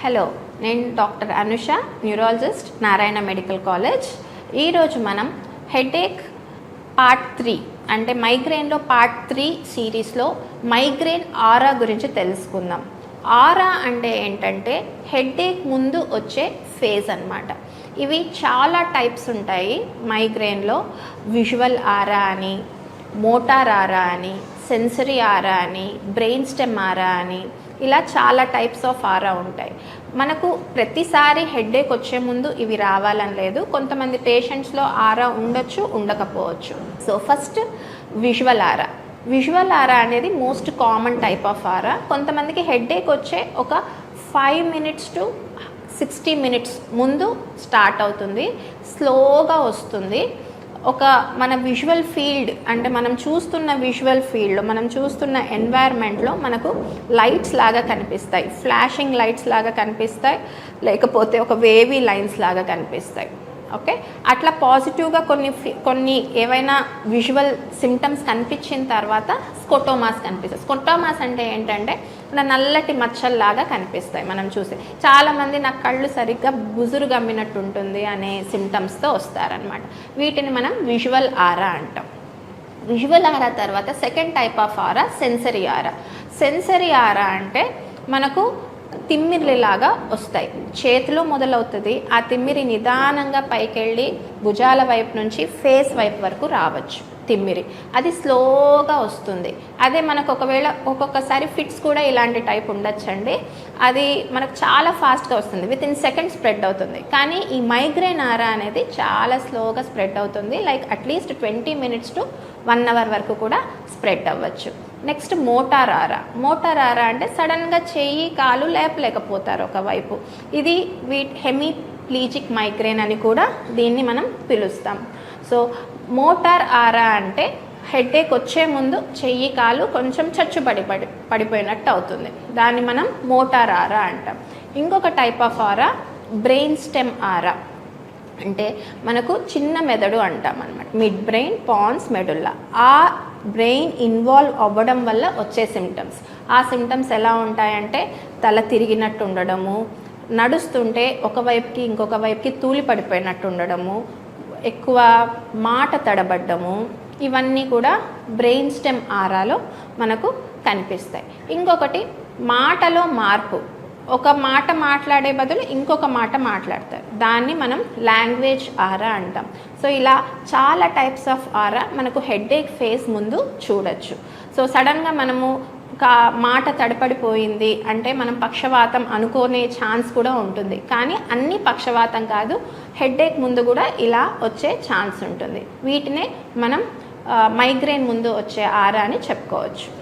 Hello, నేను doctor Anusha, neurologist, Narayana medical college. ఈరోజు మనం హెడేక్ పార్ట్ 3 అంటే మైగ్రేన్లో పార్ట్ 3 సిరీస్లో మైగ్రేన్ ఆరా గురించి తెలుసుకుందాం. ఆరా అంటే ఏంటంటే హెడేక్ ముందు వచ్చే ఫేజ్ అన్నమాట. ఇవి చాలా టైప్స్ ఉంటాయి మైగ్రేన్లో. విజువల్ ఆరా అని, మోటార్ ఆరా అని, సెన్సరీ ఆరా అని, బ్రెయిన్ స్టెమ్ ఆరా అని, ఇలా చాలా టైప్స్ ఆఫ్ ఆరా ఉంటాయి. మనకు ప్రతిసారి హెడేక్ వచ్చే ముందు ఇవి రావాలని లేదు. కొంతమంది పేషెంట్స్లో ఆరా ఉండొచ్చు, ఉండకపోవచ్చు. సో ఫస్ట్ విజువల్ ఆరా. విజువల్ ఆరా అనేది మోస్ట్ కామన్ టైప్ ఆఫ్ ఆరా. కొంతమందికి హెడేక్ వచ్చే ఒక 5 minutes to 60 minutes ముందు స్టార్ట్ అవుతుంది, స్లోగా వస్తుంది. ఒక మన విజువల్ ఫీల్డ్ అంటే మనం చూస్తున్న విజువల్ ఫీల్డ్లో, మనం చూస్తున్న ఎన్వైర్న్మెంట్లో మనకు లైట్స్ లాగా కనిపిస్తాయి, ఫ్లాషింగ్ లైట్స్ లాగా కనిపిస్తాయి, లేకపోతే ఒక వేవీ లైన్స్ లాగా కనిపిస్తాయి. ఓకే, అట్లా పాజిటివ్గా కొన్ని ఏవైనా విజువల్ సిమ్టమ్స్ కనిపించిన తర్వాత స్కోటోమాస్ కనిపిస్తాయి. స్కోటోమాస్ అంటే ఏంటంటే మన నల్లటి మచ్చల్లాగా కనిపిస్తాయి. మనం చూసి చాలామంది నా కళ్ళు సరిగ్గా బుజురు గమ్మినట్టు ఉంటుంది అనే సిమ్టమ్స్తో వస్తారనమాట. వీటిని మనం విజువల్ ఆరా అంటాం. విజువల్ ఆరా తర్వాత second type of aura sensory aura. Sensory aura అంటే మనకు తిమ్మిరిలాగా వస్తాయి. చేతిలో మొదలవుతుంది, ఆ తిమ్మిరి నిదానంగా పైకెళ్ళి భుజాల వైపు నుంచి ఫేస్ వైపు వరకు రావచ్చు తిమ్మిరి. అది స్లోగా వస్తుంది. అదే మనకు ఒకవేళ ఒక్కొక్కసారి ఫిట్స్ కూడా ఇలాంటి టైప్ ఉండొచ్చండి. అది మనకు చాలా ఫాస్ట్గా వస్తుంది, వితిన్ సెకండ్ స్ప్రెడ్ అవుతుంది. కానీ ఈ మైగ్రేన్ ఆరా అనేది చాలా స్లోగా స్ప్రెడ్ అవుతుంది. Like at least 20 minutes to 1 hour వరకు కూడా స్ప్రెడ్ అవ్వచ్చు. నెక్స్ట్ మోటార్ ఆరా. మోటార్ ఆరా అంటే సడన్గా చెయ్యి కాలు లేపలేకపోతారు ఒకవైపు. ఇది హెమీప్లీజిక్ మైగ్రేన్ అని కూడా దీన్ని మనం పిలుస్తాం. సో మోటార్ ఆరా అంటే హెడేక్ వచ్చే ముందు చెయ్యి కాలు కొంచెం పడిపోయినట్టు అవుతుంది. దాన్ని మనం మోటార్ ఆరా అంటాం. ఇంకొక type of aura brain stem aura. అంటే మనకు చిన్న మెదడు అంటాం అనమాట, మిడ్ బ్రెయిన్, పాన్స్, మెడుల్లా. ఆ బ్రెయిన్ ఇన్వాల్వ్ అవ్వడం వల్ల వచ్చే సిమ్టమ్స్. ఆ సిమ్టమ్స్ ఎలా ఉంటాయంటే తల తిరిగినట్టు ఉండడము, నడుస్తుంటే ఒకవైపుకి ఇంకొక వైపుకి తూలి పడిపోయినట్టు ఉండడము, ఎక్కువ మాట తడబడ్డము, ఇవన్నీ కూడా బ్రెయిన్ స్టెమ్ ఆరాలో మనకు కనిపిస్తాయి. ఇంకొకటి మాటలో మార్పు. ఒక మాట మాట్లాడే బదులు ఇంకొక మాట మాట్లాడతారు, దాన్ని మనం లాంగ్వేజ్ ఆరా అంటాం. సో ఇలా చాలా టైప్స్ ఆఫ్ ఆరా మనకు హెడేక్ ఫేస్ ముందు చూడొచ్చు. సో సడన్గా మనము మాట తడపడిపోయింది అంటే మనం పక్షవాతం అనుకునే ఛాన్స్ కూడా ఉంటుంది. కానీ అన్ని పక్షవాతం కాదు, హెడేక్ ముందు కూడా ఇలా వచ్చే ఛాన్స్ ఉంటుంది. వీటినే మనం మైగ్రేన్ ముందు వచ్చే ఆరా అని చెప్పుకోవచ్చు.